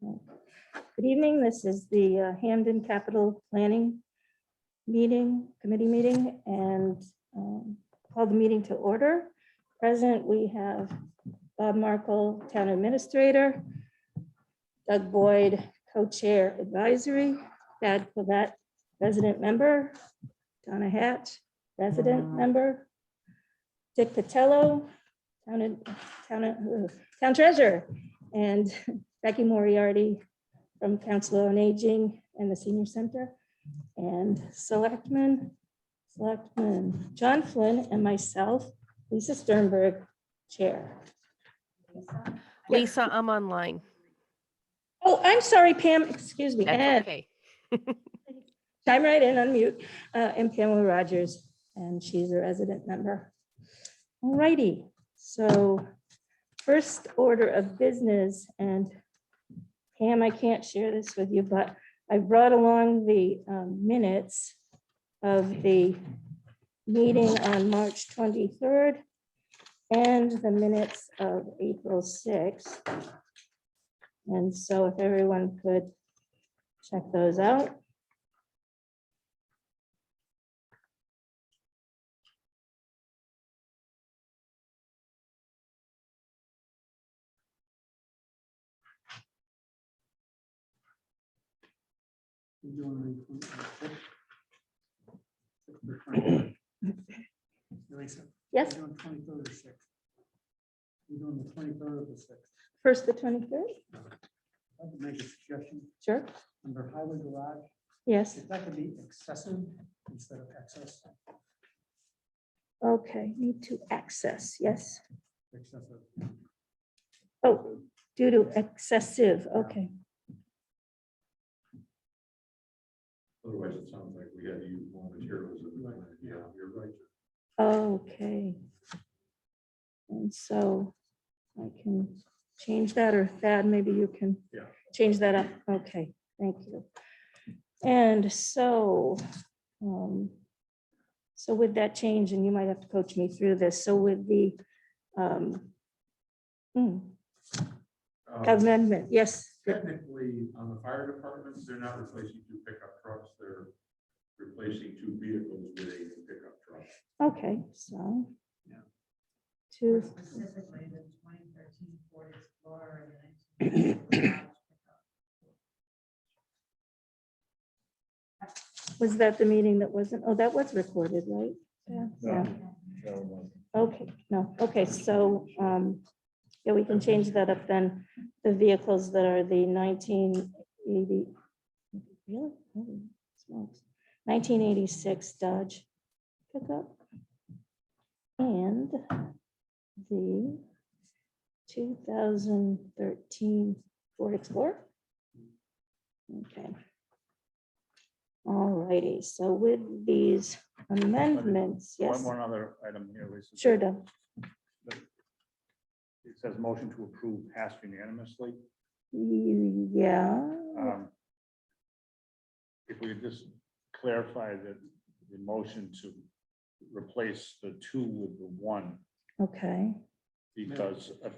Good evening. This is the Hampden Capital Planning Committee meeting, and call the meeting to order. Present, we have Bob Markle, Town Administrator, Doug Boyd, Co-Chair Advisory, Thad Clavette, Resident Member, Donna Hatch, Resident Member, Dick Patello, Town Treasurer, and Becky Moriarty from Council on Aging and the Senior Center, and Selectman John Flynn and myself, Lisa Sternberg, Chair. Lisa, I'm online. Oh, I'm sorry, Pam, excuse me. That's And okay. chime right in, unmute, and Pamela Rogers, and she's a resident member. All righty, so first order of business, and Pam, I can't share this with you, but I brought along the minutes of the meeting on March 23rd and the minutes of April 6th. And so if everyone could check those out. Yes, We're doing 23rd or 6th. We're doing the 23rd or the 6th. first the 23rd, I could make a suggestion sure, under highway garage. yes, If that could be excessive instead of excess. okay, need to access, yes. Excessive. Oh, due to excessive, okay, Otherwise, it sounds like we had to use more materials. Yeah, you're right. okay. And so I can change that, or Thad, maybe you can Yeah. change that up, okay, thank you. And so, so with that change, and you might have to coach me through this, so with the amendment, yes, Technically, on the fire departments, they're not replacing two pickup trucks, they're replacing two vehicles with a pickup truck. okay, so. Yeah. Two, Specifically, the 2013 Ford Explorer and the 1980 was that the meeting that wasn't, oh, that was recorded, right? Yeah. Okay, no, okay, so, yeah, we can change that up then. The vehicles that are the 1980, really? Holy smokes. 1986 Dodge pickup. And the 2013 Ford Explorer. Okay. All righty, so with these amendments, yes, One other item here, Lisa. sure, Doug. It says motion to approve passed unanimously. Yeah, If we could just clarify that the motion to replace the two with the one, okay, because I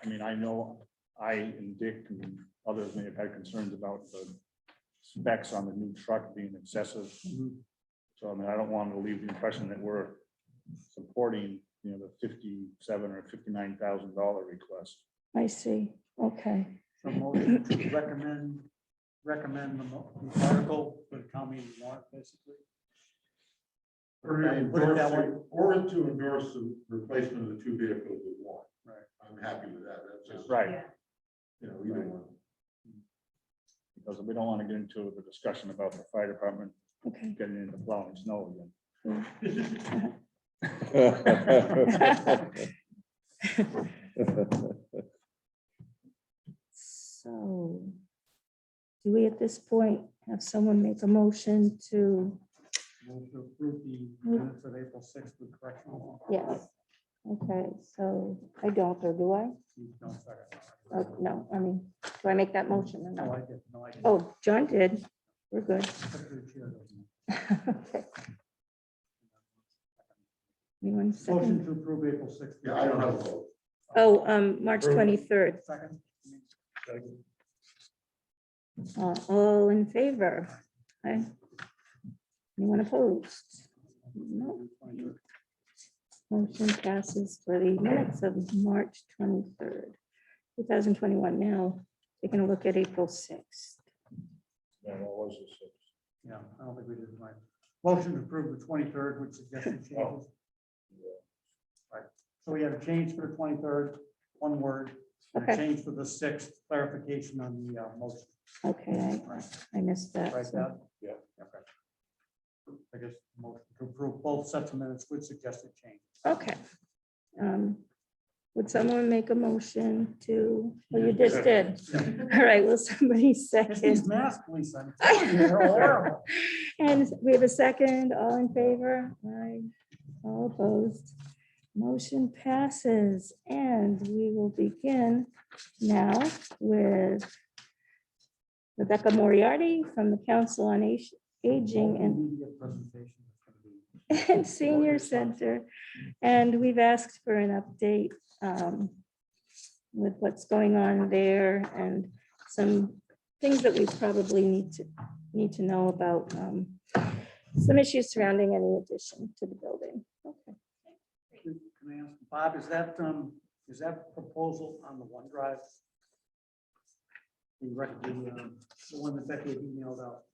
mean, I know I and Dick and others may have had concerns about the specs on the new truck being excessive. So I mean, I don't want to leave the impression that we're supporting, you know, the $57,000 or $59,000 request. I see, okay, So motion to recommend the article for the town meeting warrant, basically. Or Put it that way. to endorse the replacement of the two vehicles with one. Right. I'm happy with that, that's just. Right, Yeah. You know, either one. because we don't want to get into the discussion about the fire department okay. getting into plowing snow again. So, do we at this point have someone make a motion to, Move to approve the minutes of April 6th with correctional. yes, okay, so I don't, or do I? You don't second. No, I mean, do I make that motion or No, no? I did. No, I did. Oh, John did, we're good. Secretary Chair doesn't. Okay. Anyone Motion second? to approve April 6th. Yeah, I don't have a vote. Oh, March 23rd. Second. All in favor? Aye. Anyone opposed? No. Motion passes for the minutes of March 23rd, 2021. Now, taking a look at April 6th. Yeah, what was this? Yeah, I don't think we did right. Motion to approve the 23rd with suggested changes. Oh. Right, so we have a change for the 23rd, one word, and a Okay. change for the 6th, clarification on the motion. Okay, I missed that. Right, so- that? Yeah. Okay. I guess motion to approve both sets of minutes with suggested change. Okay. Would someone make a motion to, well, you just did. All right, will somebody It's second? these masks, Lisa. I'm telling you, they're horrible. And we have a second, all in favor? Aye. All opposed? Motion passes, and we will begin now with Rebecca Moriarty from the Council on Aging and Media presentation is gonna be- and Senior Center. And we've asked for an update with what's going on there and some things that we probably need to know about some issues surrounding any addition to the building. Okay. Can I ask, Bob, is that proposal on the OneDrive? The one that Becky had emailed out.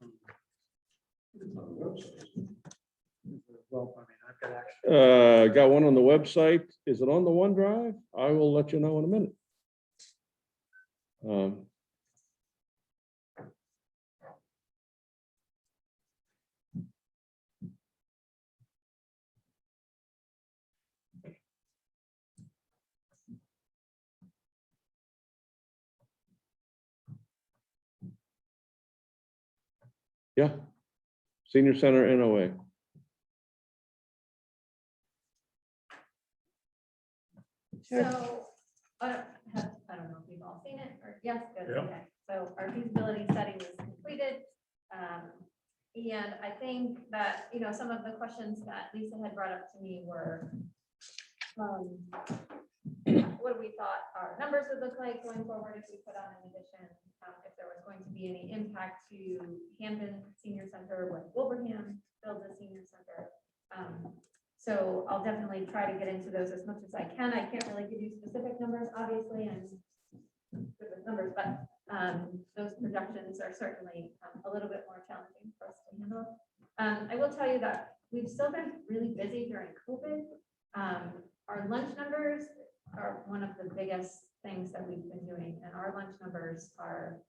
It's on the website. Well, I mean, I've got actually. Got one on the website. Is it on the OneDrive? I will let you know in a minute. Yeah, Senior Center NOA. Sure. So, I don't know if you've all seen it, or, yes, good, Yeah. okay. So our feasibility study was completed. And I think that, you know, some of the questions that Lisa had brought up to me were, what we thought our numbers would look like going forward if we put on an addition, if there was going to be any impact to Hampden Senior Center when Wilbraham builds a senior center. So I'll definitely try to get into those as much as I can. I can't really give you specific numbers, obviously, and good with numbers, but those projections are certainly a little bit more challenging for us to handle. I will tell you that we've still been really busy during COVID. Our lunch numbers are one of the biggest things that we've been doing, and our lunch numbers are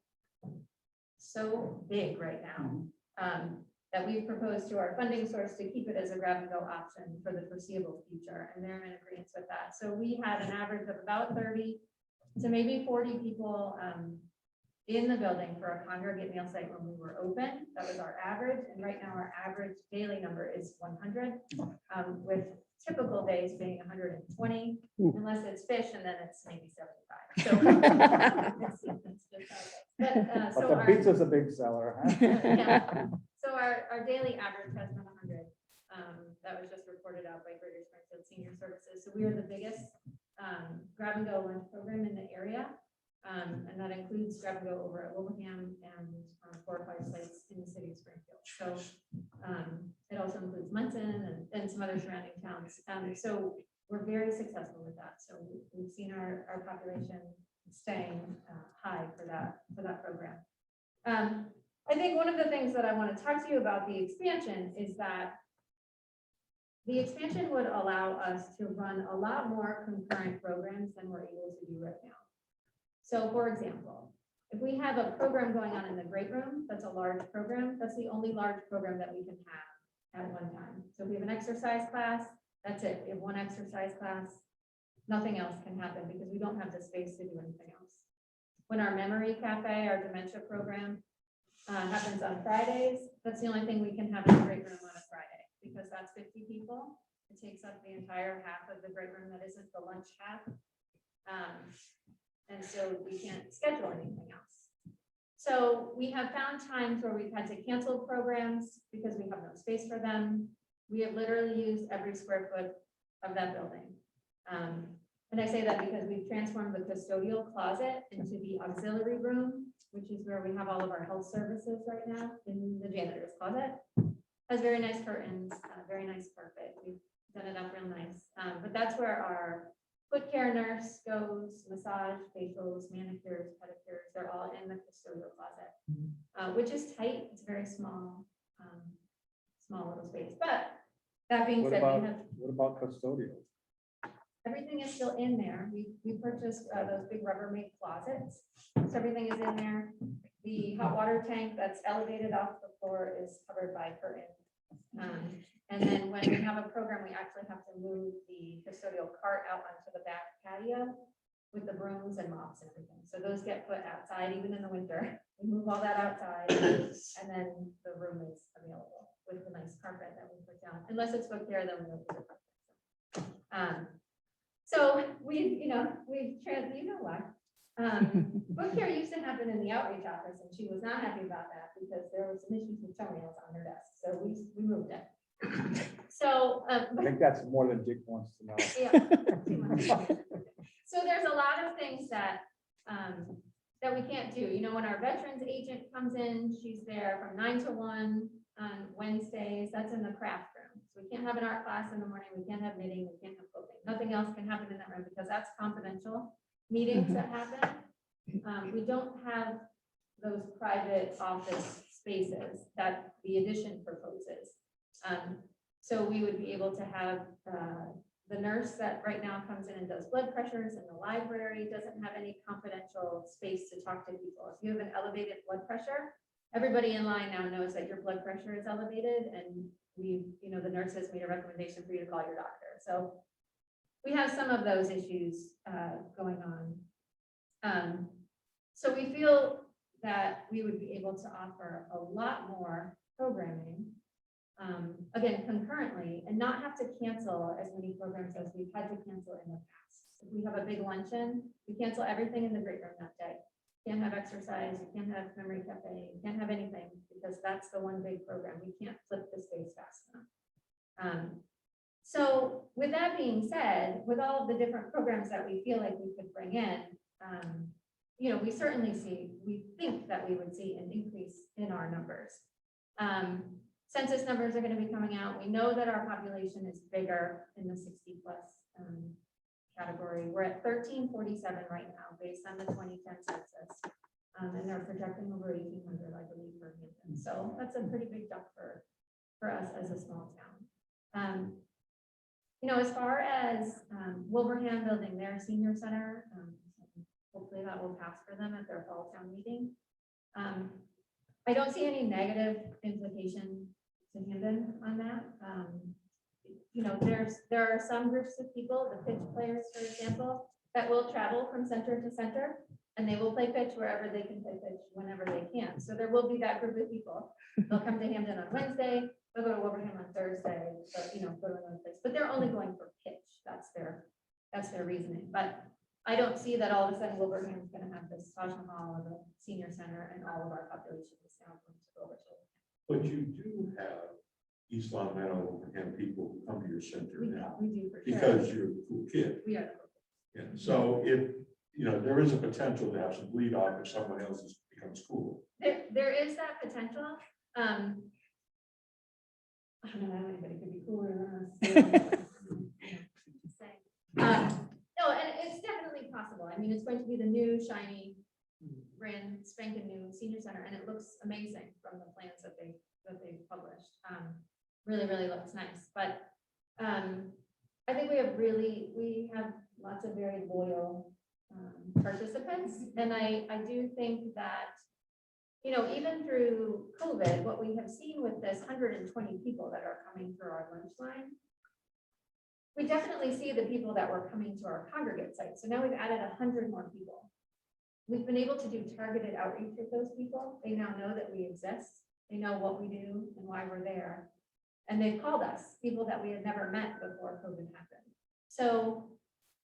so big right now. That we've proposed to our funding source to keep it as a grab and go option for the foreseeable future, and they're in agreement with that. So we had an average of about 30 to maybe 40 people in the building for a congregate meal site when we were open. That was our average, and right now our average daily number is 100, with typical days being 120, unless it's fish, and then it's maybe 75. So it's just how it is. But, so But the our- pizza's a big seller, huh? yeah. So our daily average has been 100. That was just reported out by Greater Springfield Senior Services. So we are the biggest grab and go lunch program in the area. And that includes grab and go over at Wilbraham and 4 or 5 sites in the city of Springfield. So it also includes Munson and some other surrounding towns. So we're very successful with that. So we've seen our population staying high for that program. I think one of the things that I want to talk to you about the expansion is that the expansion would allow us to run a lot more concurrent programs than we're able to do right now. So for example, if we have a program going on in the great room, that's a large program, that's the only large program that we can have at one time. So if we have an exercise class, that's it. We have one exercise class, nothing else can happen because we don't have the space to do anything else. When our memory cafe, our dementia program happens on Fridays, that's the only thing we can have in the great room on a Friday, because that's 50 people. It takes up the entire half of the great room that isn't the lunch half. And so we can't schedule anything else. So we have found times where we've had to cancel programs because we have no space for them. We have literally used every square foot of that building. And I say that because we've transformed the custodial closet into the auxiliary room which is where we have all of our health services right now in the janitor's closet. Has very nice curtains, very nice carpet. We've done it up real nice. But that's where our foot care nurse goes, massage, facials, manicures, pedicures, they're all in the custodial closet, which is tight. It's very small, small little space. But that being What said, about, we have what about custodial? everything is still in there. We purchased those big Rubbermaid closets. So everything is in there. The hot water tank that's elevated off the floor is covered by curtain. And then when we have a program, we actually have to move the custodial cart out onto the back patio with the brooms and mops and everything. So those get put outside even in the winter. We move all that outside and then the room is available with the nice carpet that we put down. Unless it's booked there, then we don't do the carpet. So we've book care used to happen in the outreach office and she was not happy about that because there were some issues with toenails on her desk. So we moved it. So, I think that's more than Dick wants to know. yeah, too much. So there's a lot of things that, that we can't do. You know, when our veterans agent comes in, she's there from 9 to 1 on Wednesdays. That's in the craft room. So we can't have an art class in the morning. We can't have knitting. We can't have cooking. Nothing else can happen in that room because that's confidential meetings that happen. We don't have those private office spaces that the addition proposes. So we would be able to have the nurse that right now comes in and does blood pressures in the library doesn't have any confidential space to talk to people. If you have an elevated blood pressure, everybody in line now knows that your blood pressure is elevated and the nurse has made a recommendation for you to call your doctor. So we have some of those issues going on. So we feel that we would be able to offer a lot more programming, again, concurrently, and not have to cancel as many programs as we've had to cancel in the past. If we have a big luncheon, we cancel everything in the great room that day. You can't have exercise, you can't have memory cafe, you can't have anything because that's the one big program. We can't flip the space fast enough. So with that being said, with all of the different programs that we feel like we could bring in, we think that we would see an increase in our numbers. Census numbers are going to be coming out. We know that our population is bigger in the 60+ category. We're at 1347 right now, based on the 2010 census. And they're projecting over 1,800, I believe, for Hampden. So that's a pretty big jump for us as a small town. As far as Wilbraham building their senior center, hopefully that will pass for them at their fall town meeting. I don't see any negative implication to Hampden on that. There are some groups of people, the pitch players, for example, that will travel from center to center, and they will play pitch wherever they can play pitch whenever they can. So there will be that group of people. They'll come to Hampden on Wednesday, they'll go to Wilbraham on Thursday, but go to another place. But they're only going for pitch. That's their reasoning. But I don't see that all of a sudden Wilbraham's going to have this Taj Mahal of a senior center and all of our population is now going to go over to. But you do have East Long Meadow and people who come to your center now We do for sure. because you're a cool kid. We are. Yeah, so if, there is a potential to have some bleed off if someone else becomes cool. There is that potential. I don't know how anybody could be cooler than us. Just saying. No, and it's definitely possible. I mean, it's going to be the new shiny, brand spanking new senior center, and it looks amazing from the plans that they've published. Really, really looks nice. But I think we have lots of very loyal participants, and I do think that even through COVID, what we have seen with this 120 people that are coming through our lunch line, we definitely see the people that were coming to our congregate site. So now we've added 100 more people. We've been able to do targeted outreach with those people. They now know that we exist. They know what we do and why we're there. And they've called us, people that we had never met before COVID happened. So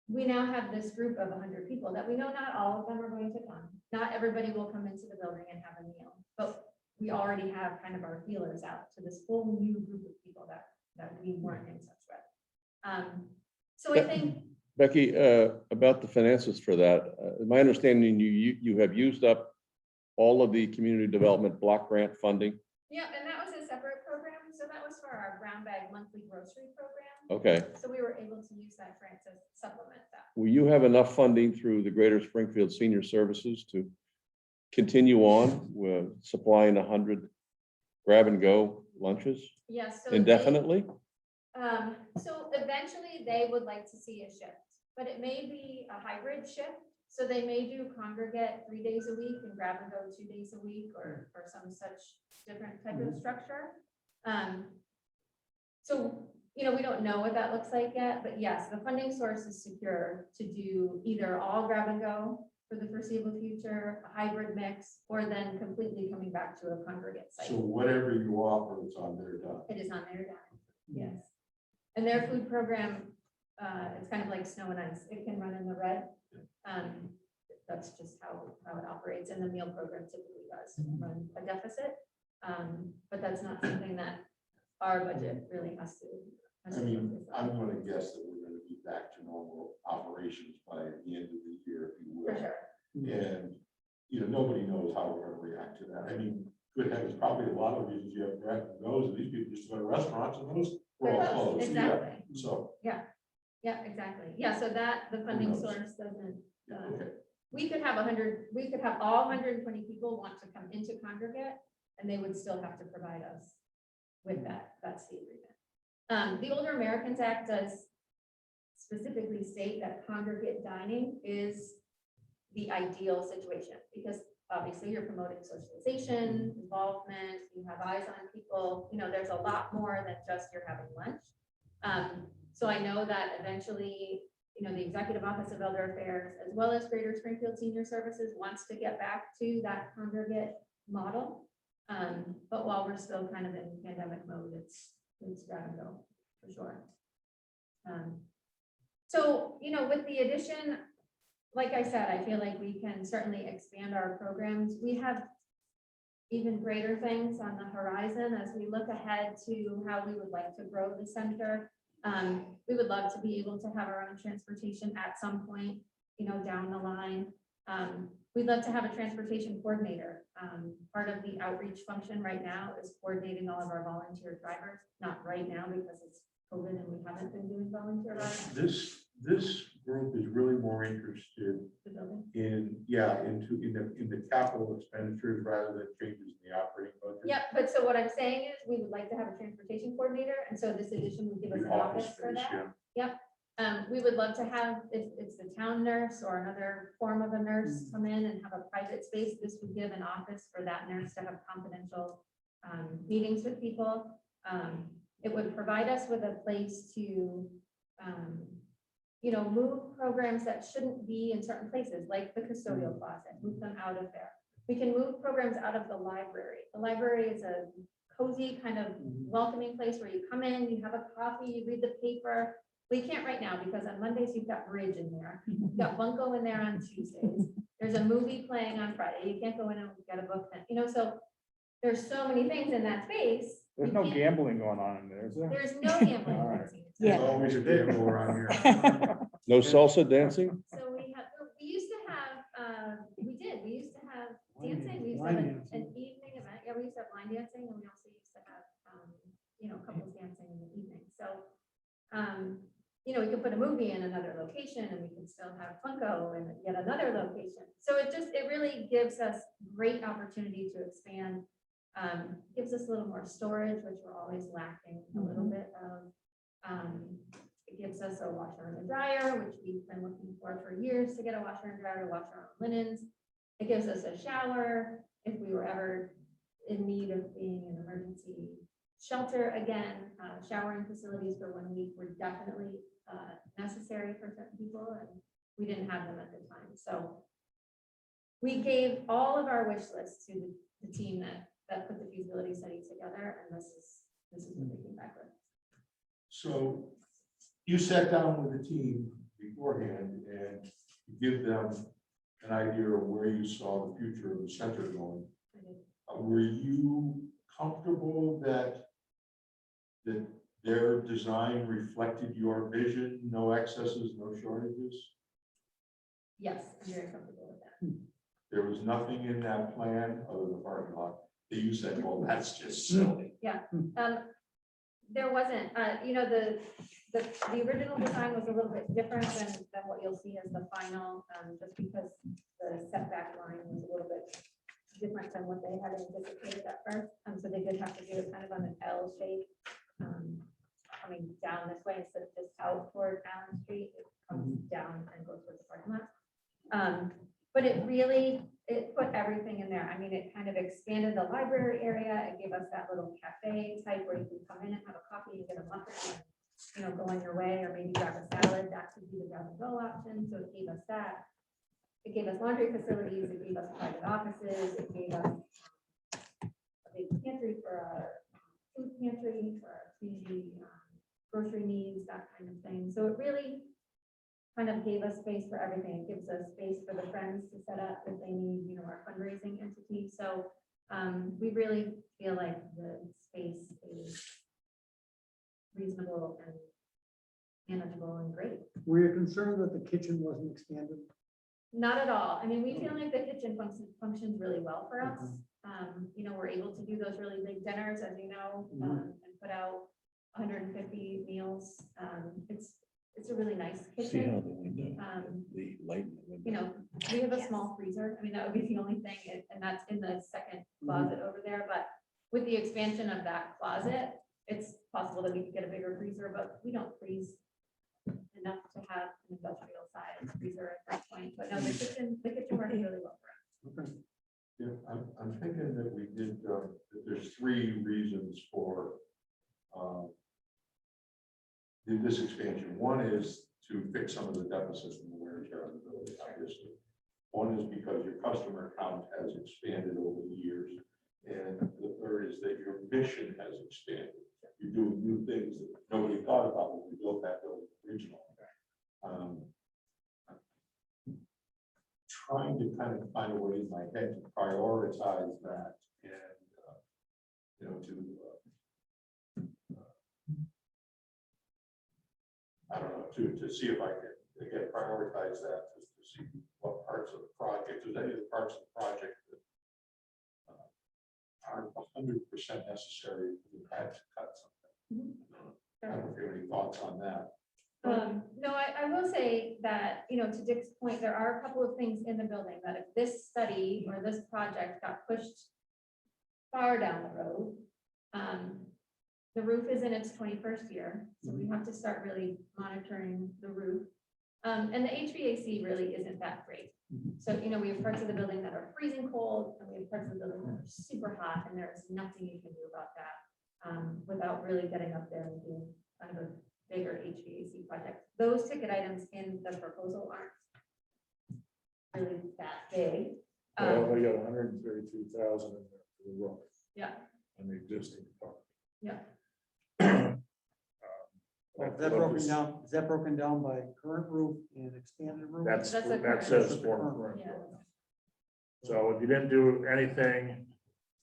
we now have this group of 100 people that we know not all of them are going to come. Not everybody will come into the building and have a meal, but we already have kind of our feelers out to this whole new group of people that we weren't in touch with. So I think, Becky, about the finances for that, my understanding, you have used up all of the community development block grant funding? Yeah, and that was a separate program, so that was for our brown bag monthly grocery program. Okay. So we were able to use that grant to supplement that. Will you have enough funding through the Greater Springfield Senior Services to continue on with supplying 100 grab-and-go lunches Yes. So they- indefinitely? So eventually they would like to see a shift, but it may be a hybrid shift. So they may do congregate 3 days a week and grab and go 2 days a week or some such different type of structure. So, we don't know what that looks like yet, but yes, the funding source is secure to do either all grab and go for the foreseeable future, a hybrid mix, or then completely coming back to a congregate site. So whatever you offer, it's on their dime. It is on their dime, yes. And their food program, it's kind of like snow and ice. It can run in the red. That's just how it operates. And the meal program typically does run a deficit. But that's not something that our budget really has to. I mean, I'm gonna guess that we're gonna be back to normal operations by the end of the year, if you will. For sure. And, nobody knows how we're gonna react to that. I mean, good heavens, probably a lot of reasons you have grab and goes, and these people just go to restaurants and those, we're all They're closed, closed. exactly. Yeah, so, Yeah, exactly. Yeah, so that, the funding knows? source doesn't, okay. we could have all 120 people want to come into congregate, and they would still have to provide us with that. That's the agreement. The Older Americans Act does specifically state that congregate dining is the ideal situation, because obviously you're promoting socialization, involvement, you have eyes on people, there's a lot more than just you're having lunch. So I know that eventually, the Executive Office of Elder Affairs, as well as Greater Springfield Senior Services, wants to get back to that congregate model. But while we're still kind of in pandemic mode, it's grab and go for sure. So, with the addition, like I said, I feel like we can certainly expand our programs. We have even greater things on the horizon as we look ahead to how we would like to grow the center. We would love to be able to have our own transportation at some point, down the line. We'd love to have a transportation coordinator. Part of the outreach function right now is coordinating all of our volunteer drivers, not right now because it's COVID and we haven't been doing volunteer rides. This group is really more interested The building. in the capital expenditures rather than changes in the operating budget. Yeah, but so what I'm saying is we would like to have a transportation coordinator, and so this addition would give us The an office for space, that. yeah. We would love to have, if it's the town nurse or another form of a nurse come in and have a private space, this would give an office for that nurse to have confidential meetings with people. It would provide us with a place to, move programs that shouldn't be in certain places, like the custodial closet, move them out of there. We can move programs out of the library. The library is a cozy kind of welcoming place where you come in, you have a coffee, you read the paper. We can't right now because on Mondays you've got bridge in there. You've got bunco in there on Tuesdays. There's a movie playing on Friday. You can't go in and get a book then, so there's so many things in that space. There's You no can't- gambling going on in there, is there? There's no gambling. All right. Yeah. There's always a gamble around here. No salsa dancing? So we used to have, we used to have Line dancing, we used to line have dancing. an evening event, yeah, we used to have line dancing, and we also used to have, couples dancing in the evening, so. We could put a movie in another location, and we can still have Funko in yet another location, so it really gives us great opportunity to expand. Gives us a little more storage, which we're always lacking a little bit of. It gives us a washer and a dryer, which we've been looking for years to get a washer and dryer to wash our own linens. It gives us a shower if we were ever in need of being an emergency shelter again. Showering facilities for 1 week were definitely necessary for certain people, and we didn't have them at the time. So we gave all of our wish lists to the team that put the feasibility study together, and this is what they came back with. So you sat down with the team beforehand and give them an idea of where you saw the future of the center going. Were you comfortable that their design reflected your vision, no excesses, no shortages? Yes, I'm very comfortable with that. there was nothing in that plan other than the parking lot that you said, well, that's just silly. There wasn't, the original design was a little bit different than what you'll see as the final, just because the setback line was a little bit different than what they had anticipated at first. So they did have to do it kind of on an L shape, coming down this way instead of just out toward Allen Street. It comes down and goes towards the parking lot. But it put everything in there. I mean, it kind of expanded the library area. It gave us that little cafe type where you can come in and have a coffee and get a muffin and, go on your way, or maybe grab a salad. That could be the grab and go option. So it gave us that. It gave us laundry facilities. It gave us private offices. It gave us a big pantry for our food pantry, for our community grocery needs, that kind of thing. So it really kind of gave us space for everything. It gives us space for the friends to set up if they need, our fundraising entity. So we really feel like the space is reasonable and manageable and great. Were you concerned that the kitchen wasn't expanded? Not at all. I mean, we feel like the kitchen functions really well for us. We're able to do those really big dinners, as you know, and put out 150 meals. It's a really nice See how kitchen. the window, the light in the window. We have a small freezer. I mean, that would be the only thing, and that's in the second closet over there. But with the expansion of that closet, it's possible that we could get a bigger freezer, but we don't freeze enough to have an industrial size freezer at that point. But no, the kitchen works really well for us. Okay. Yeah, I'm thinking that we did, that there's 3 reasons for this expansion. One is to fix some of the deficits in the wear and tear of the building, obviously. One is because your customer count has expanded over the years. And the third is that your mission has expanded. You're doing new things that nobody thought about when we built that building originally. Trying to kind of find a way in my head to prioritize that and, I don't know, to see if I can, again, prioritize that, just to see what parts of the project, if any of the parts of the project that aren't 100% necessary, we had to cut something. I don't know if you have any thoughts on that. No, I will say that, to Dick's point, there are a couple of things in the building that if this study or this project got pushed far down the road, the roof is in its 21st year, so we have to start really monitoring the roof. And the HVAC really isn't that great. So, we have parts of the building that are freezing cold, and we have parts of the building that are super hot, and there's nothing you can do about that without really getting up there and doing kind of a bigger HVAC project. Those ticket items in the proposal aren't really that big. Well, they got 132,000 in there for the roof. Yeah. And the existing part. Yeah. Is that broken down by current roof and expanded roof? That's, That's a that current- says That's a for current, current. Yeah. So if you didn't do anything,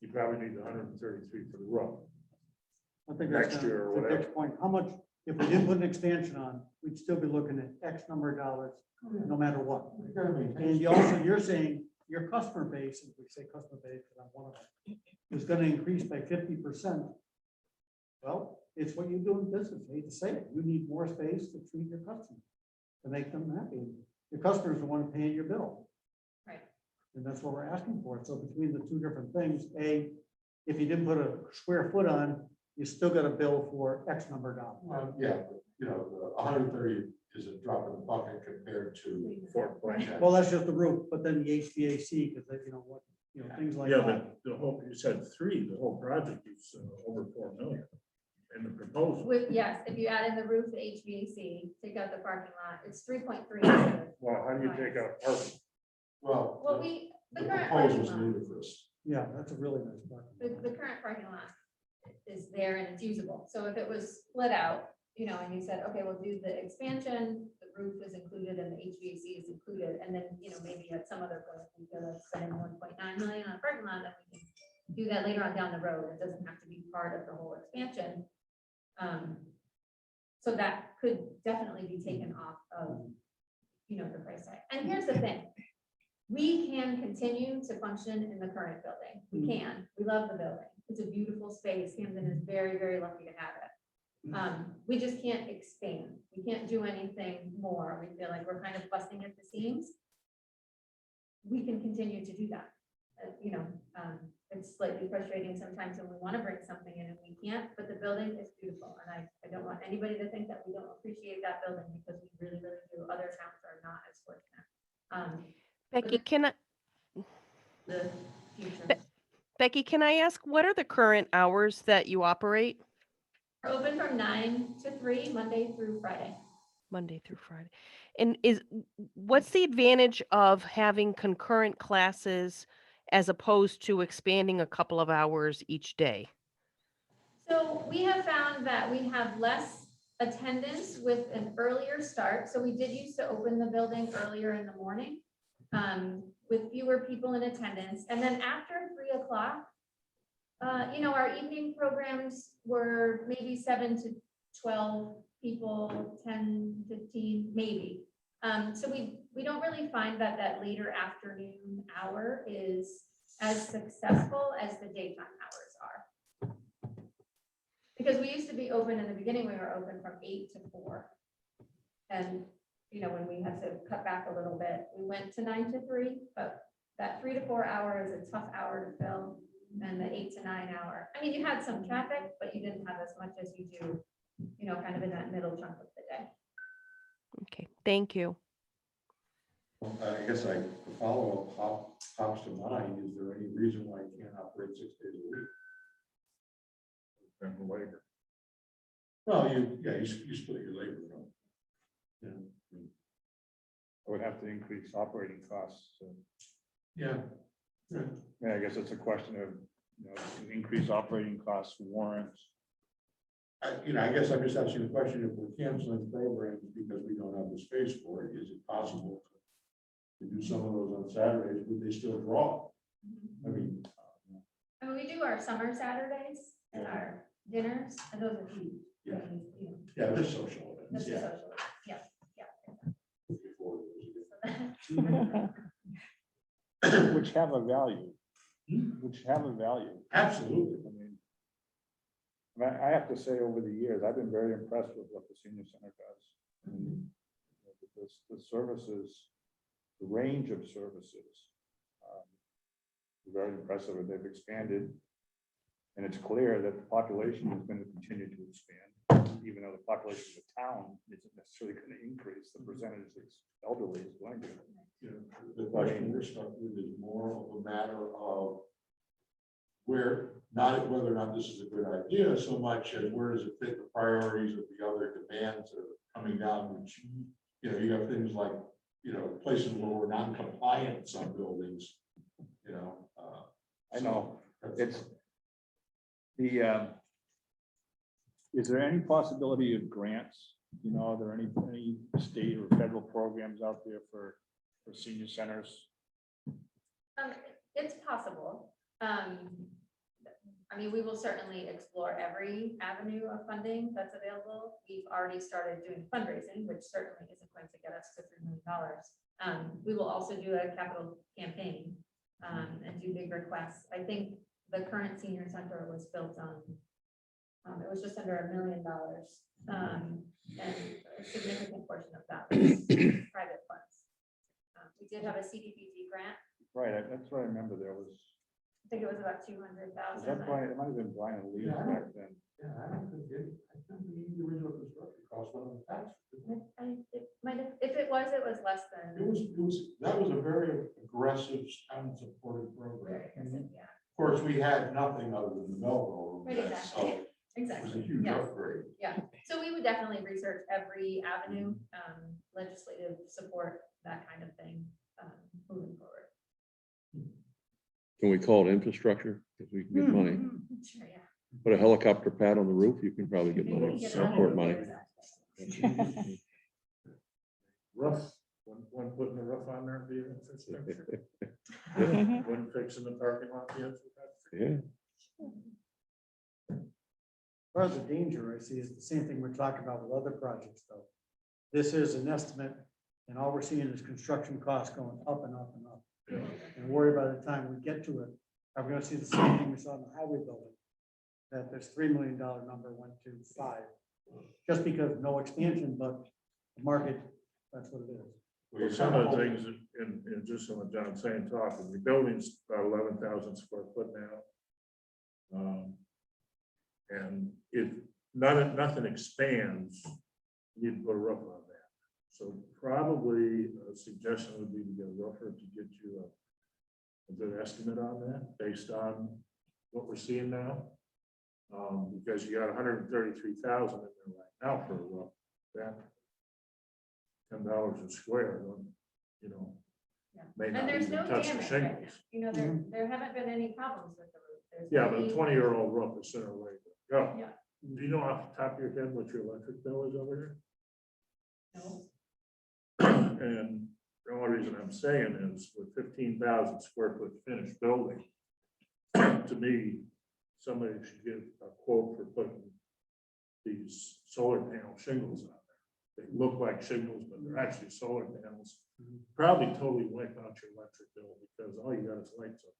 you probably need 133 for the roof. I think next that's year or to whatever. Dick's point. How much, if we didn't put an expansion on, we'd still be looking at X number of dollars, no matter what. You gotta maintain- And you also, you're saying your customer base, if we say customer base, because I'm one of them, is gonna increase by 50%. Well, it's what you do in business. I hate to say it. You need more space to treat your customers, to make them happy. Your customers are the one paying your bill. Right. And that's what we're asking for. So between the two different things, if you didn't put a square foot on, you still got a bill for X number of dollars. Well, yeah, but, the 130 is a drop in the bucket compared to. Well, that's just the roof, but then the HVAC, because things like Yeah, that. but the whole, you said 3, the whole project is over 4 million in the proposal. Yes, if you add in the roof, the HVAC, take out the parking lot, it's 3.3. Well, how do you take out parking? Well, Well, the the current parking proposal's lot, ludicrous. Yeah, that's a really nice parking. the current parking lot is there and it's usable. So if it was split out, and you said, okay, we'll do the expansion, the roof is included and the HVAC is included, and then, maybe at some other point, we feel like spending 1.9 million on a parking lot, then we can do that later on down the road. It doesn't have to be part of the whole expansion. So that could definitely be taken off of, the price tag. And here's the thing, we can continue to function in the current building. We can. We love the building. It's a beautiful space. Hampden is very, very lucky to have it. We just can't expand. We can't do anything more. We feel like we're kind of busting at the seams. We can continue to do that. It's slightly frustrating sometimes when we want to bring something in and we can't, but the building is beautiful. And I don't want anybody to think that we don't appreciate that building, because we really, really do. Other towns are not as fortunate. Becky, can I, The future. Becky, can I ask, what are the current hours that you operate? We're open from 9 to 3, Monday through Friday. Monday through Friday. And what's the advantage of having concurrent classes as opposed to expanding a couple of hours each day? So we have found that we have less attendance with an earlier start. So we did used to open the building earlier in the morning with fewer people in attendance. And then after 3 o'clock, our evening programs were maybe 7 to 12 people, 10, 15, maybe. So we don't really find that later afternoon hour is as successful as the daytime hours are. Because we used to be open in the beginning, we were open from 8 to 4. And, when we had to cut back a little bit, we went to 9 to 3, but that 3 to 4 hour is a tough hour to fill. And the 8 to 9 hour, you had some traffic, but you didn't have as much as you do, kind of in that middle chunk of the day. Okay, thank you. Well, I guess the follow-up pops to mind, is there any reason why you can't operate 6 days a week? And the labor. Well, you split your labor from. I would have to increase operating costs. So, Yeah. I guess it's a question of, increase operating costs warrants. I guess I'm just asking the question, if we're canceling programs because we don't have the space for it, is it possible to do some of those on Saturdays? Would they still draw? I mean, We do our summer Saturdays and our dinners, and those are huge. Yeah. You know, they're social That's events, the yeah. social, yeah. Which have a value. Absolutely. I have to say, over the years, I've been very impressed with what the senior center does. The services, the range of services, very impressive, and they've expanded. And it's clear that the population is going to continue to expand, even though the population of the town isn't necessarily going to increase. The percentage that's elderly is going to. The question we're stuck with is more of a matter of not whether or not this is a good idea so much as where does it fit the priorities of the other demands that are coming down, which, you have things like, places where we're non-compliant in some buildings, I know, it's the, is there any possibility of grants? Are there any state or federal programs out there for senior centers? It's possible. We will certainly explore every avenue of funding that's available. We've already started doing fundraising, which certainly isn't going to get us to $3 million. We will also do a capital campaign and do big requests. I think the current senior center was built on, it was just under $1 million. And a significant portion of that was private funds. We did have a CDBG grant. Right, that's what I remember. There was. I think it was about 200,000. Was that Brian? It might have been Brian Lee back then. Yeah, I don't think the original construction cost went on the tax. It might have, if it was less than. That was a very aggressive town supported program. Very aggressive, yeah. Of course, we had nothing other than the Melbourne. Right, exactly. So Exactly. it was a huge Yes. upgrade. Yeah, so we would definitely research every avenue, legislative support, that kind of thing, moving forward. Can we call it infrastructure? Because we can get money. Sure, yeah. Put a helicopter pad on the roof, you can probably get Maybe we money, can get support money. money. Roof, one putting the roof on there, be infrastructure. One fixing the parking lot, be infrastructure. Yeah, As far as the danger I see is the same thing we're talking about with other projects though. This is an estimate and all we're seeing is construction costs going up and up and up. and worry by the time we get to it, are we gonna see the same thing we saw in the highway building? That this $3 million number went to 5, just because no expansion, but the market, that's what it is. Well, Some of the things, and just some of John's saying, talking, the building's about 11,000 square foot now. And if nothing expands, you need to put a roof on that. So probably a suggestion would be to get a roofer to get you a good estimate on that, based on what we're seeing now. Because you got 133,000 in there right now for a roof, that $10 a square, you know. Yeah. May And not there's even no touch the damage right now. shingles. You know, there haven't been any problems with the roof. There's Yeah, but a really- 20-year-old roof is sooner or later go. Yeah. Do you know off the top of your head what your electric bill is over No. there? And the only reason I'm saying is with 15,000 square foot finished building, to me, somebody should give a quote for putting these solar panel shingles on there. They look like shingles, but they're actually solar panels. Probably totally wipe out your electric bill because all you got is lights over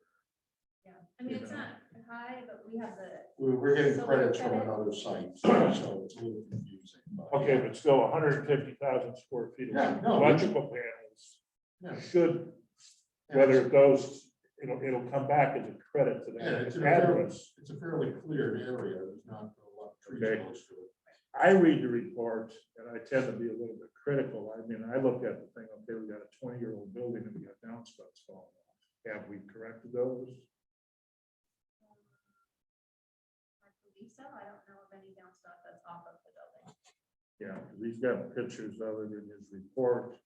Yeah, I mean, it's not high, but we have the, We're getting Solar credits from credit. another site, so it's a little confusing. there. Okay, but still 150,000 square feet of Yeah, no, electrical panels Yeah. should, whether it goes, it'll come back as a credit to Yeah, it's that a fairly, address. it's a fairly cleared area, there's not a lot of trees Okay. close to it. I read the report and I tend to be a little bit critical. I mean, I look at the thing, okay, we got a 20-year-old building and we got downspouts falling off. Have we corrected those? I believe so. I don't know of any downspout that's off of the building. Yeah, 'cause he's got pictures of it in his report.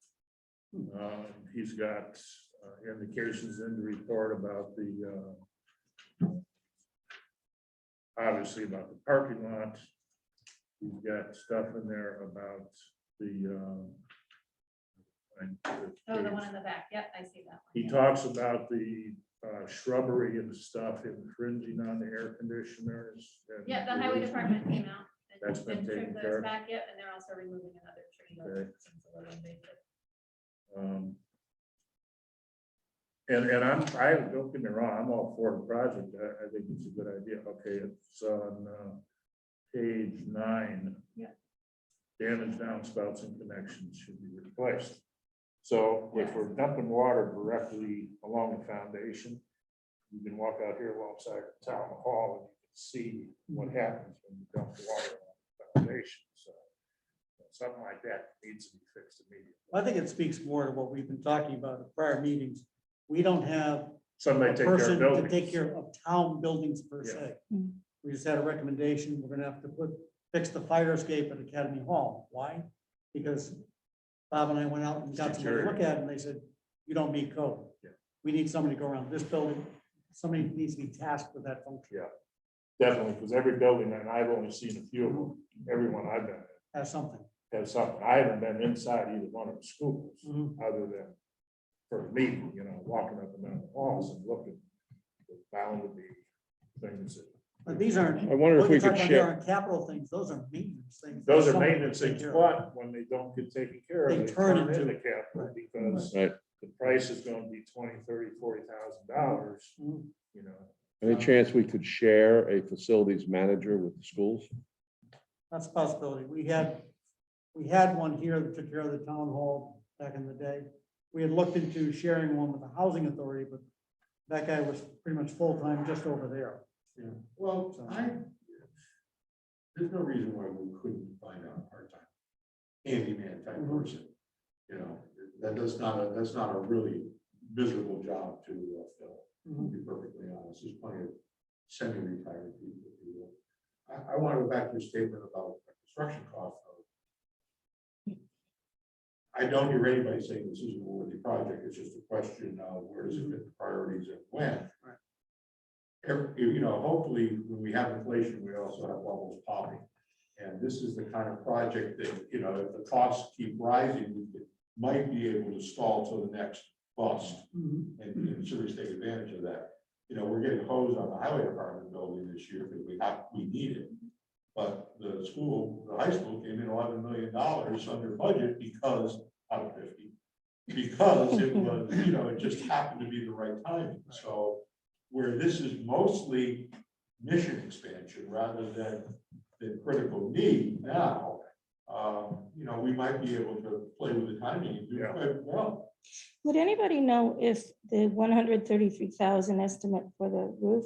He's got indications in the report about the, obviously about the parking lot. He's got stuff in there about the, Oh, the one in the back. Yep, I see that one. he talks about the shrubbery and stuff infringing on the air conditioners. and Yeah, the highway department came out and That's been and taken trimmed care those of. back, yep, and they're also removing another tree. that Okay. seems a little invasive. And I don't get me wrong, I'm all for the project. I think it's a good idea. Okay, it's on page 9. Yeah. Damaged downspouts and connections should be replaced. So if we're dumping water directly along the foundation, you can walk out here alongside the town hall and you can see what happens when you dump water along the foundation. So something like that needs to be fixed immediately. I think it speaks more to what we've been talking about in prior meetings. We don't have Somebody a take care of person to buildings. take care of town buildings per Yeah. se. Mm. We just had a recommendation, we're gonna have to fix the fire escape at Academy Hall. Why? Because Bob and I went out and got somebody to look at it, and they said, you don't meet code. Yeah. We need somebody to go around this building, somebody needs to be tasked with that function, Yeah, definitely, because every building, and I've only seen a few of them, everyone I've been in has something. has something. I haven't been inside either one of the schools, Mhm. other than for a meeting, walking up and down the halls and looking. There's bound to be things that, But these aren't. I wonder if what we you're could talking about here share, aren't capital things, those are maintenance things. those are Somebody maintenance take things, care of. but when they don't get taken care of, They they turn turn into- into capital because right, the price is going to be $20,000, $30,000, $40,000, Mhm. any chance we could share a facilities manager with the schools? That's a possibility. We had one here that took care of the town hall back in the day. We had looked into sharing one with the housing authority, but that guy was pretty much full-time just over there. Yeah, well, there's no reason why we couldn't find out a part-time handyman type Mhm. person. That's not a really miserable job to fill, to be perfectly honest. There's plenty of semi-retired people who do it. I want to go back to your statement about the construction cost. I don't hear anybody saying this isn't a worthy project. It's just a question of where does it fit the priorities and when. Hopefully, when we have inflation, we also have bubbles popping. And this is the kind of project that, if the costs keep rising, we might be able to stall till the next bust and seriously take advantage of that. We're getting hosed on the highway department building this year because we need it. But the high school came in $11 million under budget because out of 50, because it was, it just happened to be the right timing. So where this is mostly mission expansion rather than critical need now, we might be able to play with the timing and do Yeah. quite well. Would anybody know if the 133,000 estimate for the roof,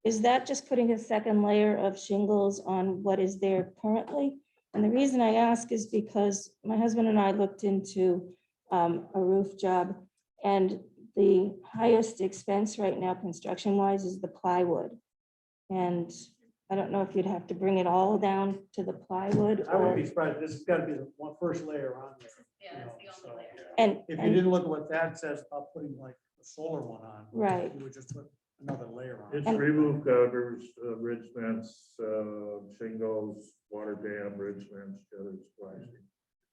is that just putting a second layer of shingles on what is there currently? And the reason I ask is because my husband and I looked into a roof job, and the highest expense right now, construction wise, is the plywood. And I don't know if you'd have to bring it all down to the plywood, I would or, be surprised, this has got to be the one first layer on there. Yeah, that's the only layer. and, If you and- didn't look at what that says about putting like a solar one on. Right. You would just put another layer on. It's remove gutters, ridge vents, shingles, water dam, ridge vents, gutters, flashing.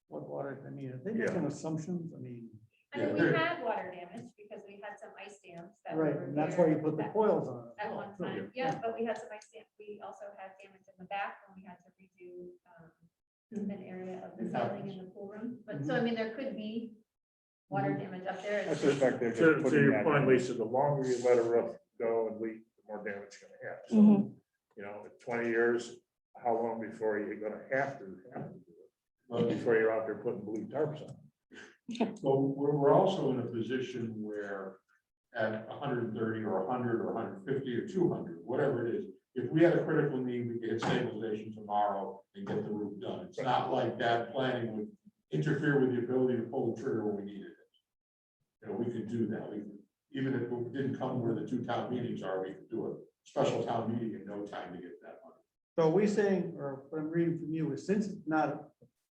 What water, I mean, are they making assumptions? I mean, I mean, we there- had water damage because we had some ice dams that were right, and that's why you repaired put the at- coils on it. At one time, yeah, but we had some ice dams. We also had damage in the back when we had to redo an area of the It ceiling in the pool room. But so, I mean, there could be water damage up there. I It's suspect they're To just putting your that point, in. Lisa, the longer you let a roof go and leak, the more damage you're gonna have. So, Mhm. in 20 years, how long before you're gonna have to do it? But Before you're out there putting blue tarps on. we're also in a position where at 130 or 100 or 150 or 200, whatever it is, if we had a critical need, we could hit stabilization tomorrow and get the roof done. It's not like that planning would interfere with the ability to pull the trigger when we needed it. We could do that. Even if it didn't come where the two town meetings are, we could do a special town meeting in no time to get that money. So are we saying, or what I'm reading from you is, since it's not a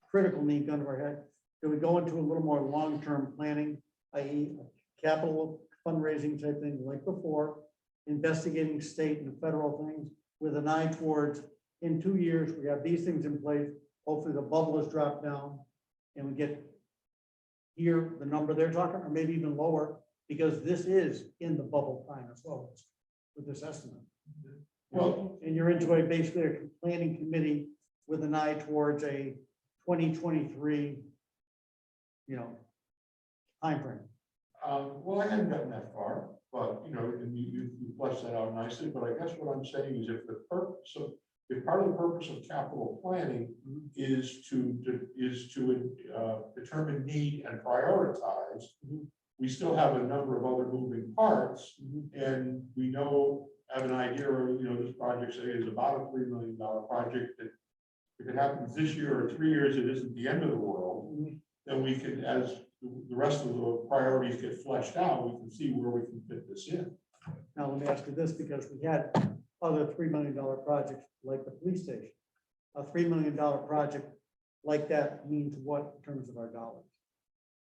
critical need gun to our head, do we go into a little more long-term planning, i.e. capital fundraising type thing like before, investigating state and federal things with an eye towards, in 2 years, we have these things in place, hopefully the bubble has dropped down, and we get here, the number they're talking, or maybe even lower, because this is in the bubble time as well with this estimate. Well, And you're into a basically a planning committee with an eye towards a 2023, timeframe. Well, I hadn't gotten that far, but, and you fleshed that out nicely, but I guess what I'm saying is if if part of the purpose of capital planning is to determine need and prioritize, we still have a number of other moving parts, and we have an idea, this project, say, is about a $3 million project that if it happens this year or 3 years, it isn't the end of the world, then we can, as the rest of the priorities get fleshed out, we can see where we can fit this in. Now, let me ask you this, because we had other $3 million projects like the police station. A $3 million project like that means what in terms of our dollars?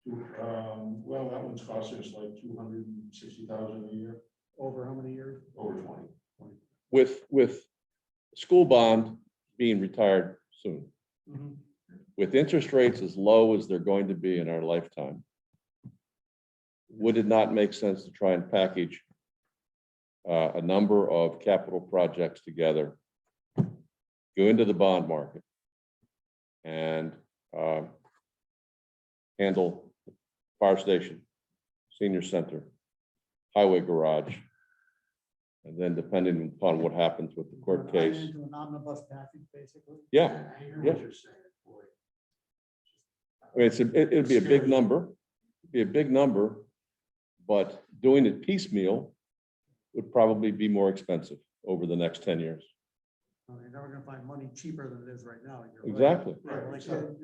Well, that one's costing us like 260,000 a year, Over how many years? over 20. With school bond being retired soon, with interest rates as low as they're going to be in our lifetime, would it not make sense to try and package a number of capital projects together, go into the bond market, and handle fire station, senior center, highway garage, and then depending upon what happens with the court case? Into an omnibus package, basically. Yeah, I hear Yeah. what you're saying, boy. I mean, it'd be a big number, but doing it piecemeal would probably be more expensive over the next 10 years. Well, you're never gonna find money cheaper than it is right now. You're right. Exactly.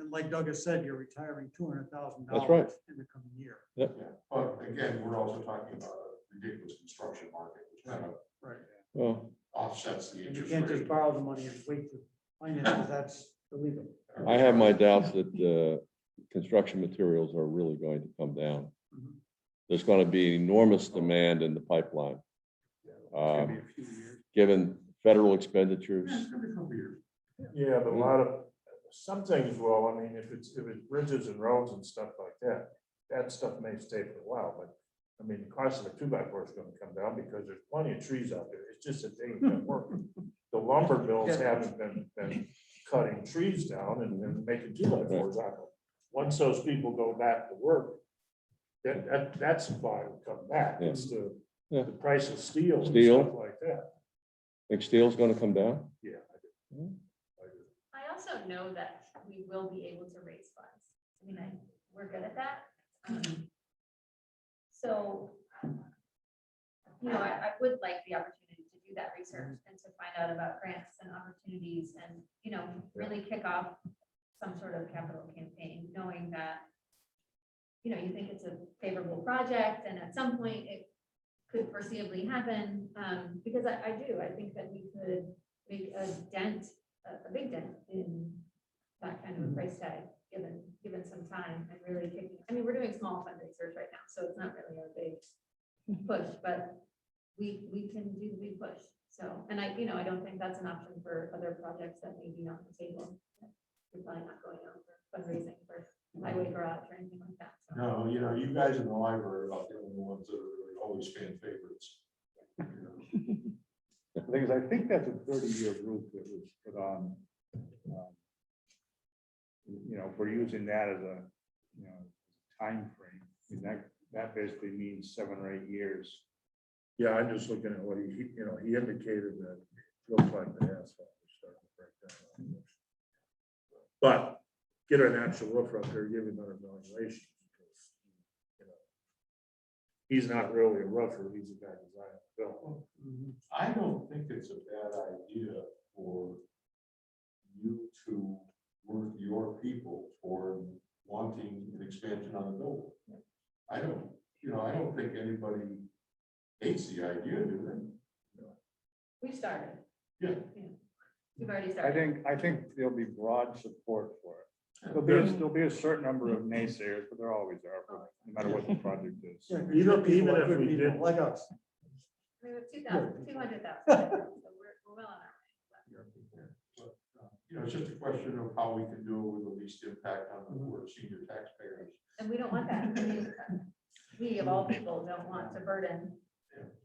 And like Doug has said, you're retiring $200,000. That's right. In the coming year. Yeah, but again, we're also talking about a ridiculous construction market, which kind of Right. Well, offsets the And you interest can't just rate. borrow the money and wait to finance it, that's illegal. I have my doubts that construction materials are really going to come down. Mhm. There's going to be enormous demand in the pipeline, It's gonna be a few years. given federal expenditures. Yeah, it's gonna be a couple years. Yeah, but a lot of, some things will, I mean, if it's bridges and roads and stuff like that stuff may stay for a while, but I mean, the cost of a 2x4 is gonna come down because there's plenty of trees out there. It's just that they ain't been working. The lumber mills haven't been cutting trees down and making 2x4s out of them. once those people go back to work, that supply will come back. Yeah. It's the Yeah. price of steel and Steel. stuff like that. Think steel's gonna come down? Yeah. I do. I do. I also know that we will be able to raise funds. I mean, we're good at that. So, I would like the opportunity to do that research and to find out about grants and opportunities and, really kick off some sort of capital campaign, knowing that, you think it's a favorable project and at some point it could foreseeably happen. Because I think that we could make a dent, a big dent in that kind of a price tag, given some time and really kicking. I mean, we're doing small fundraisers right now, so it's not really a big push, but we can do the big push. So, and I don't think that's an option for other projects that may be on the table. We're probably not going out for fundraising for highway garage or anything like that. So. No, you guys in the library are about the only ones that are really always fan favorites. The thing is, I think that's a 30-year roof that was put on. If we're using that as a, time frame, I mean, that basically means 7 or 8 years. Yeah, I'm just looking at what he indicated that it looks like the asphalt is starting to break down. But get an actual roofer up there, give him an evaluation. Because, he's not really a roofer, he's a guy designing the building. I don't think it's a bad idea for you to work your people toward wanting an expansion on the building. I don't think anybody hates the idea, do they? We've started. Yeah. We've already started. I think there'll be broad support for it. There's- There'll be a certain number of naysayers, but there always are, no matter what the project is. Even if we did- Like us. We have 200,000. So we're well on our way. It's just a question of how we can do it with the least impact on the poor senior taxpayers. And we don't want that. I mean, we of all people don't want to burden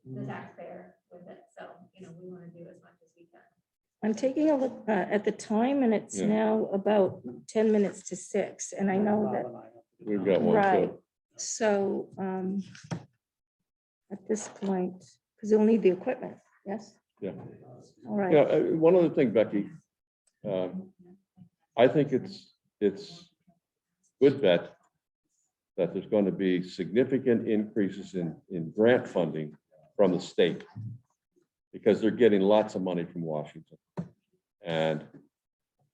the taxpayer with it. So, we want to do as much as we can. I'm taking a look at the time and it's Yeah. now about 10 minutes to 6. And I know that, We've got one right. too. So at this point, because you'll need the equipment, yes? Yeah. All right. Yeah, one other thing, Becky. I think it's good bet that there's going to be significant increases in grant funding from the state because they're getting lots of money from Washington. And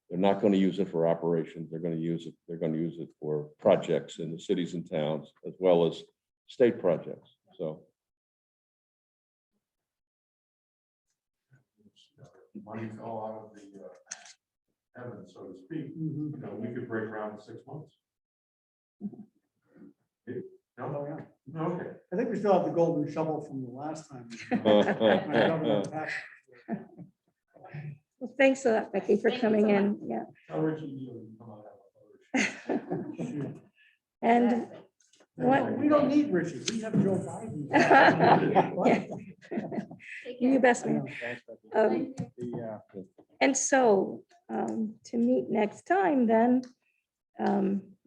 they're not going to use it for operations. They're going to use it for projects in the cities and towns as well as state projects. So Money fell out of the heaven, so to speak. We could break ground in 6 months. No, okay. I think we still have the golden shovel from the last time. Well, thanks a lot, Becky, for Thank you coming so in. Yeah. Tell Richie Neal to come out and have a photo. And what? We don't need Richie, we have Joe Biden. Yeah. Take You care. best, man. Thanks, Becky. Um, And so to meet next time, then,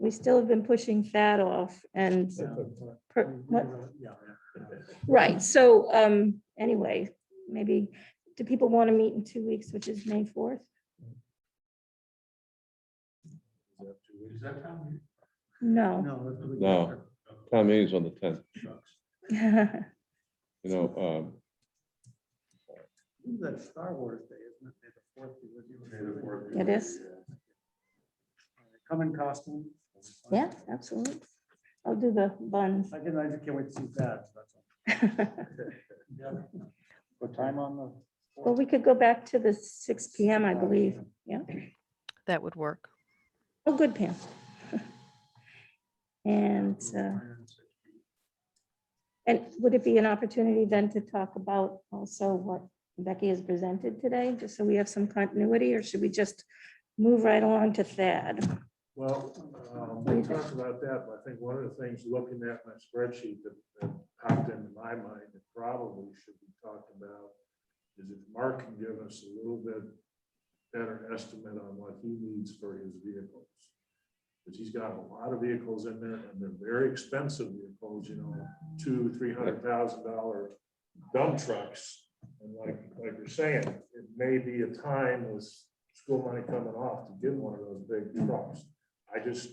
we still have been pushing that off and, what? Right, so anyway, maybe, do people want to meet in 2 weeks, which is May 4th? Is that time? No. no, town meeting's on the 10th. That's Star Wars Day, isn't it? May the 4th be with you. May the 4th be It with is. you, Come in costume. Yeah, absolutely. I'll do the buns. I just can't wait to see that. That's all. What time on the? Well, we could go back to the 6 PM, I believe. Yeah. That would work. Oh, good, Pam. And would it be an opportunity then to talk about also what Becky has presented today, just so we have some continuity, or should we just move right along to THAD? Well, we talked about that, but I think one of the things, looking at my spreadsheet that popped into my mind that probably should be talked about is if Mark can give us a little bit better estimate on what he needs for his vehicles. Because he's got a lot of vehicles in there and they're very expensive vehicles, you know, $200,000-$300,000 dump trucks. And like you're saying, it may be a time with school money coming off to get one of those big trucks. I just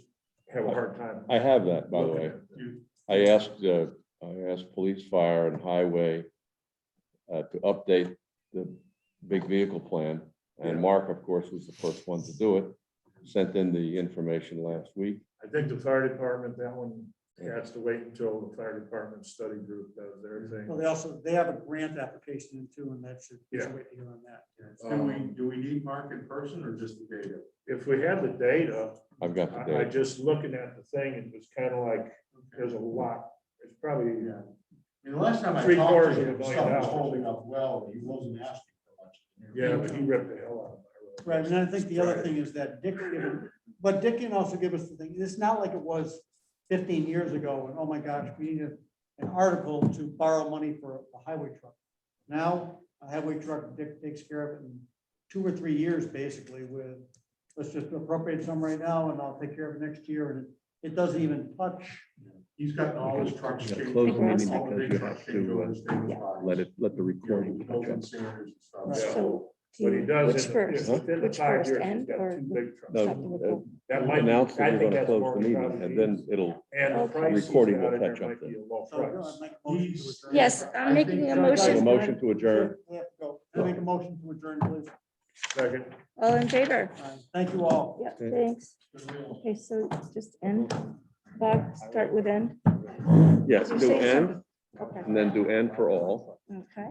have a hard time. I have that, by the looking way. at that. I asked police, fire and highway to update the big vehicle plan. And Mark, of course, was the first one to do it. Sent in the information last week. I think the fire department, that one has to wait until the fire department study group does their Well, thing. they have a grant application in too, and that should, Yeah. wait to hear on that. Do we need Mark in person or just the data? If we had the data, I've got the I date. just looking at the thing, it was kind of like, there's a lot, it's probably, Yeah. I mean, the last time I $750 talked to him, million. stuff was holding up well, he wasn't asking for much. yeah, but he ripped the hell out of my road. Right, and I think the other thing is that Dick, but Dick can also give us the thing, it's not like it was 15 years ago, and oh my gosh, we need an article to borrow money for a highway truck. Now, a highway truck, Dick takes care of it in 2 or 3 years, basically, with, let's just appropriate some right now, and I'll take care of it next year, and it doesn't even touch. He's gotten all his trucks. Yeah, changed close the meeting all the because big you trucks have to, changed over to state yeah. five. Let the recording catch Building up. standards and stuff. Yeah. So, But he does, which first? within the Which 5 first, years, he's end got or 2 big trucks. No, stop the record? That might, Announce that I we're think gonna that's close more the we meeting probably and then need. it'll, And the Okay. price he's Recording got will in there catch up might be then. a low So I'd price. make a motion to He's- adjourn. Yes, I I'm making think a so. have a motion. motion to adjourn. We have to go. Can I make a motion to adjourn, please? Second. All in favor? All right, thank you all. Yeah, Okay. thanks. Okay, so just end. Bob, start with end. yes, Did you do say end something? Okay, and then do end for all. okay.